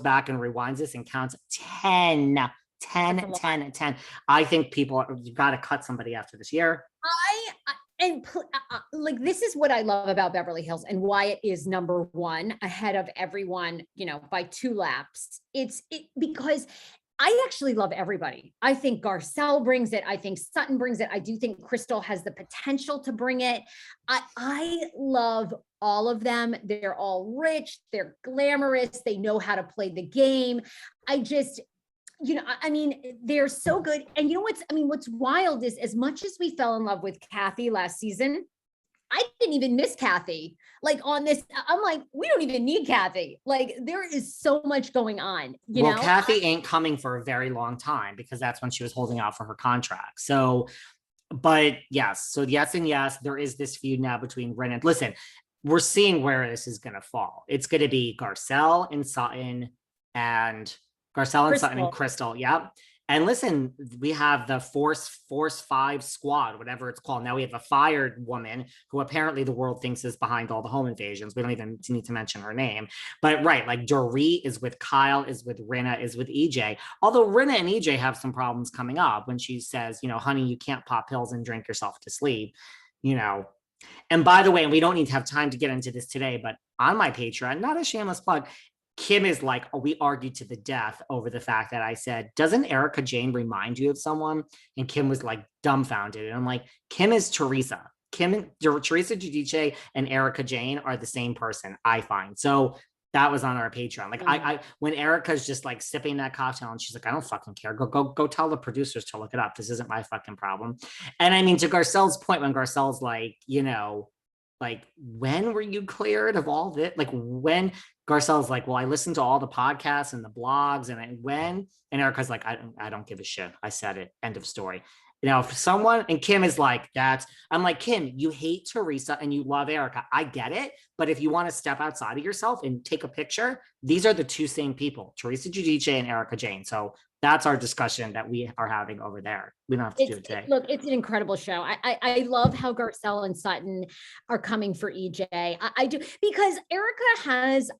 back and rewinds this and counts 10, 10, 10, 10. I think you got to cut somebody after this year. Like, this is what I love about Beverly Hills and why it is number one ahead of everyone, you know, by 2 laps. Because I actually love everybody. I think Garcelle brings it. I think Sutton brings it. I do think Crystal has the potential to bring it. I love all of them. They're all rich. They're glamorous. They know how to play the game. You know, I mean, they're so good. And you know what's wild is, as much as we fell in love with Kathy last season, I didn't even miss Kathy. Like, on this, I'm like, we don't even need Kathy. Like, there is so much going on. You know, Kathy ain't coming for a very long time because that's when she was holding out for her contract. So, but yes. So yes and yes, there is this feud now between Rinna. Listen, we're seeing where this is going to fall. It's going to be Garcelle and Sutton and Crystal. Yep. And listen, we have the Force 5 squad, whatever it's called. Now we have a fired woman who apparently the world thinks is behind all the home invasions. We don't even need to mention her name. But right, like Dorit is with Kyle, is with Rinna, is with EJ. Although Rinna and EJ have some problems coming up when she says, you know, honey, you can't pop pills and drink yourself to sleep, you know. And by the way, and we don't need to have time to get into this today, but on my Patreon, not a shameless plug, Kim is like, oh, we argued to the death over the fact that I said, doesn't Erika Jayne remind you of someone? And Kim was like dumbfounded. And I'm like, Kim is Teresa. Teresa Giudice and Erika Jayne are the same person, I find. So that was on our Patreon. Like, I when Erika's just like sipping that cocktail and she's like, I don't fucking care. Go tell the producers to look it up. This isn't my fucking problem. And I mean, to Garcelle's point, when Garcelle's like, you know, like, when were you cleared of all this? Like, when Garcelle's like, well, I listened to all the podcasts and the blogs, and Erika's like, I don't give a shit. I said it. End of story. You know, if someone, and Kim is like, I'm like, Kim, you hate Teresa and you love Erika. I get it. But if you want to step outside of yourself and take a picture, these are the two same people, Teresa Giudice and Erika Jayne. So that's our discussion that we are having over there. We don't have to do it today. Look, it's an incredible show. I love how Garcelle and Sutton are coming for EJ. I do, because Erika has,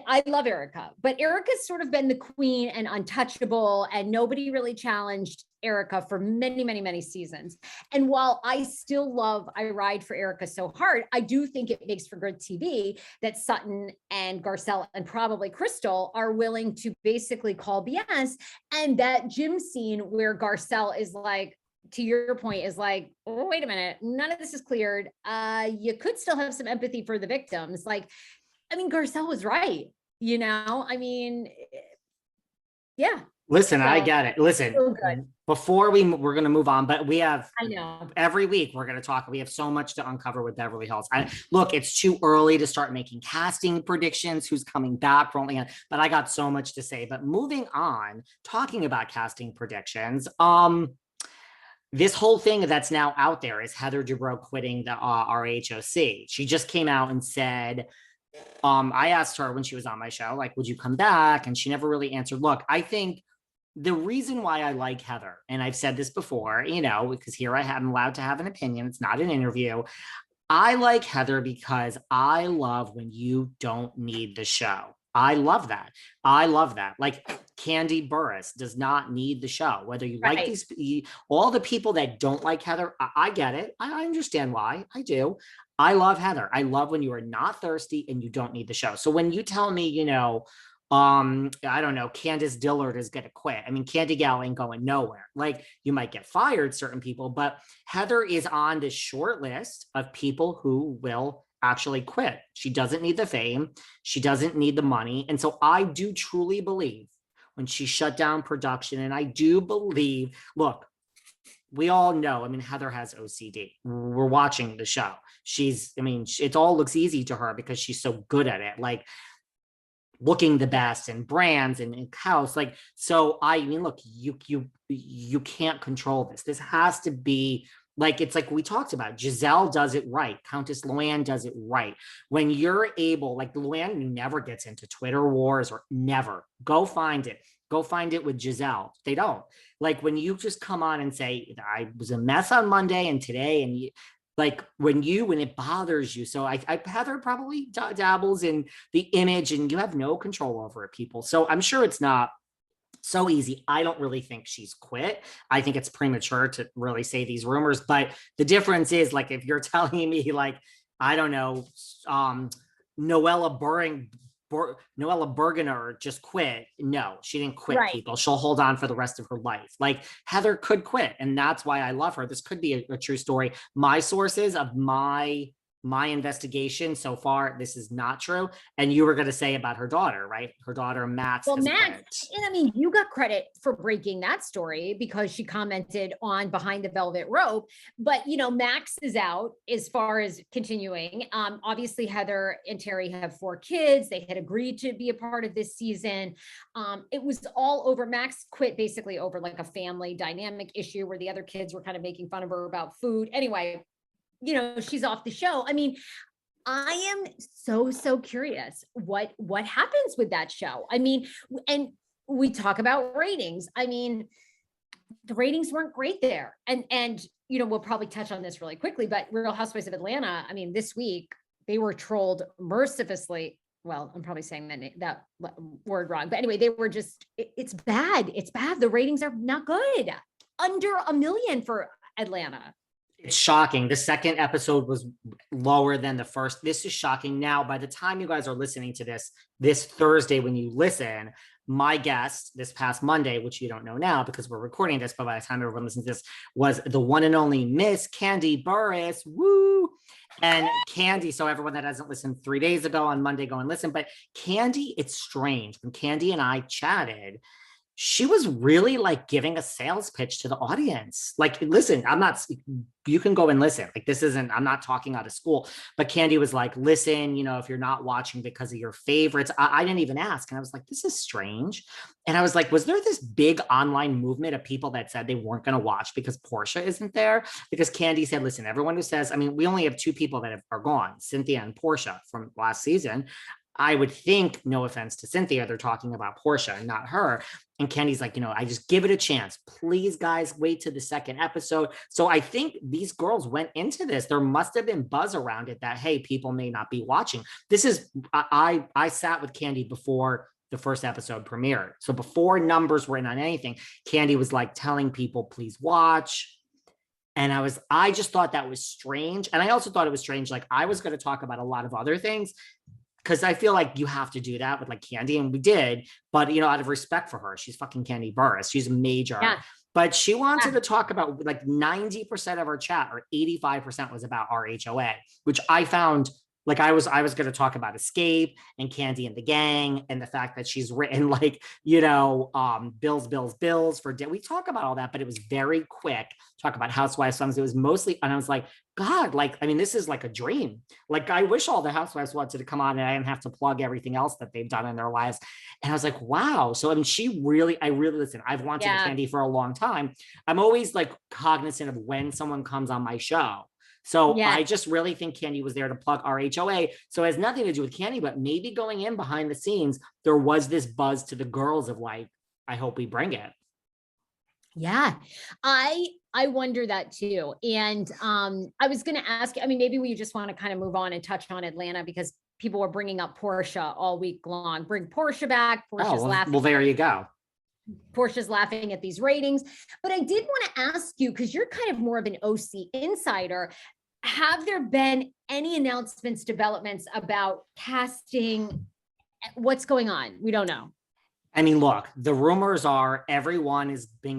I love Erika, but Erika's sort of been the queen and untouchable, and nobody really challenged Erika for many, many, many seasons. And while I still I ride for Erika so hard, I do think it makes for good TV that Sutton and Garcelle and probably Crystal are willing to basically call BS. And that gym scene where Garcelle is like, to your point, is like, oh, wait a minute, none of this is cleared. You could still have some empathy for the victims. Like, I mean, Garcelle was right, you know? I mean, yeah. Listen, so, I get it. Listen, so before we're going to move on, but we have, I know, every week we're going to talk. We have so much to uncover with Beverly Hills. Look, it's too early to start making casting predictions, who's coming back, rolling in, but I got so much to say. But moving on, talking about casting predictions, this whole thing that's now out there is Heather Dubrow quitting the RHOC. She just came out and said, I asked her when she was on my show, like, would you come back? And she never really answered. Look, I think the reason why I like Heather, and I've said this before, you know, because here I am allowed to have an opinion. It's not an interview. I like Heather because I love when you don't need the show. I love that. Like, Kandi Burruss does not need the show. Whether you like all the people that don't like Heather, I get it. I understand why. I do. I love Heather. I love when you are not thirsty and you don't need the show. So when you tell me, you know, I don't know, Candace Dillard is going to quit. I mean, Kandi Gal ain't going nowhere. Like, you might get fired, certain people, but Heather is on this short list of people who will actually quit. She doesn't need the fame. She doesn't need the money. And so I do truly believe when she shut down production, and I do believe, look, we all know, I mean, Heather has OCD. We're watching the show. It all looks easy to her because she's so good at it. Like, looking the best and brands and house. Like, so I mean, look, you can't control this. This has to be like, it's like we talked about. Giselle does it right. Countess Luann does it right. When you're able, like Luann never gets into Twitter wars, or never. Go find it. Go find it with Giselle. They don't. Like, when you just come on and say, I was a mess on Monday and today, and like when it bothers you. So Heather probably dabbles in the image and you have no control over it, people. So I'm sure it's not so easy. I don't really think she's quit. I think it's premature to really say these rumors, but the difference is like, if you're telling me like, I don't know, Noella Bergener just quit. No, she didn't quit, Right. people. She'll hold on for the rest of her life. Like Heather could quit. And that's why I love her. This could be a true story. My sources of my investigation so far, this is not true. And you were going to say about her daughter, right? Her daughter, Max. Well, has Max, quit. and I mean, you got credit for breaking that story because she commented on Behind the Velvet Rope. But, you know, Max is out as far as continuing. Obviously, Heather and Terry have 4 kids. They had agreed to be a part of this season. It was all over. Max quit basically over like a family dynamic issue where the other kids were kind of making fun of her about food. Anyway, you know, she's off the show. I mean, I am so curious what happens with that show. I mean, and we talk about ratings. I mean, the ratings weren't great there. And you know, we'll probably touch on this really quickly, but Real Housewives of Atlanta, I mean, this week they were trolled mercilessly. Well, I'm probably saying that word wrong, but anyway, they were just, it's bad. It's bad. The ratings are not good. Under 1 million for Atlanta. It's shocking. The second episode was lower than the first. This is shocking. Now, by the time you guys are listening to this Thursday, when you listen, my guest this past Monday, which you don't know now because we're recording this, but by the time everyone listens to this, was the one and only Miss Kandi Burruss. Woo! And Kandi, so everyone that hasn't listened 3 days ago on Monday, go and listen. But Kandi, it's strange. When Kandi and I chatted, she was really like giving a sales pitch to the audience. Like, listen, you can go and listen. Like, this isn't, I'm not talking out of school, but Kandi was like, listen, you know, if you're not watching because of your favorites, I didn't even ask. And I was like, this is strange. And I was like, was there this big online movement of people that said they weren't going to watch because Portia isn't there? Because Kandi said, listen, everyone who says, I mean, we only have 2 people that are gone, Cynthia and Portia from last season. I would think, no offense to Cynthia, they're talking about Portia and not her. And Kenny's like, you know, I just give it a chance. Please, guys, wait to the second episode. So I think these girls went into this. There must have been buzz around it that, hey, people may not be watching. This is, I sat with Kandi before the first episode premiered. So before numbers were in on anything, Kandi was like telling people, please watch. And I just thought that was strange. And I also thought it was strange. Like, I was going to talk about a lot of other things, because I feel like you have to do that with like Kandi, and we did, but you know, out of respect for her, she's fucking Kandi Burruss. She's a major, but she wanted to talk about like 90% of our chat, or 85% was about RHOA, which I found like I was going to talk about Escape and Kandi and the gang, and the fact that she's written like, you know, bills for we talk about all that, but it was very quick. Talk about Housewives songs. It was mostly, and I was like, God, like, I mean, this is like a dream. Like, I wish all the Housewives wanted to come on and I didn't have to plug everything else that they've done in their lives. And I was like, wow. So, I mean, I really listen. I've wanted Kandi for a long time. I'm always like cognizant of when someone comes on my show. So I just really think Kandi was there to plug RHOA. So it has nothing to do with Kandi, but maybe going in behind the scenes, there was this buzz to the girls of like, I hope we bring it. Yeah, I wonder that too. And I was going to ask, I mean, maybe we just want to kind of move on and touch on Atlanta, because people were bringing up Portia all week long. Bring Portia back. Portia's laughing. Well, there you go. Portia's laughing at these ratings. But I did want to ask you, because you're kind of more of an OC insider, have there been any announcements, developments about casting? What's going on? We don't know. I mean, look, the rumors are everyone is being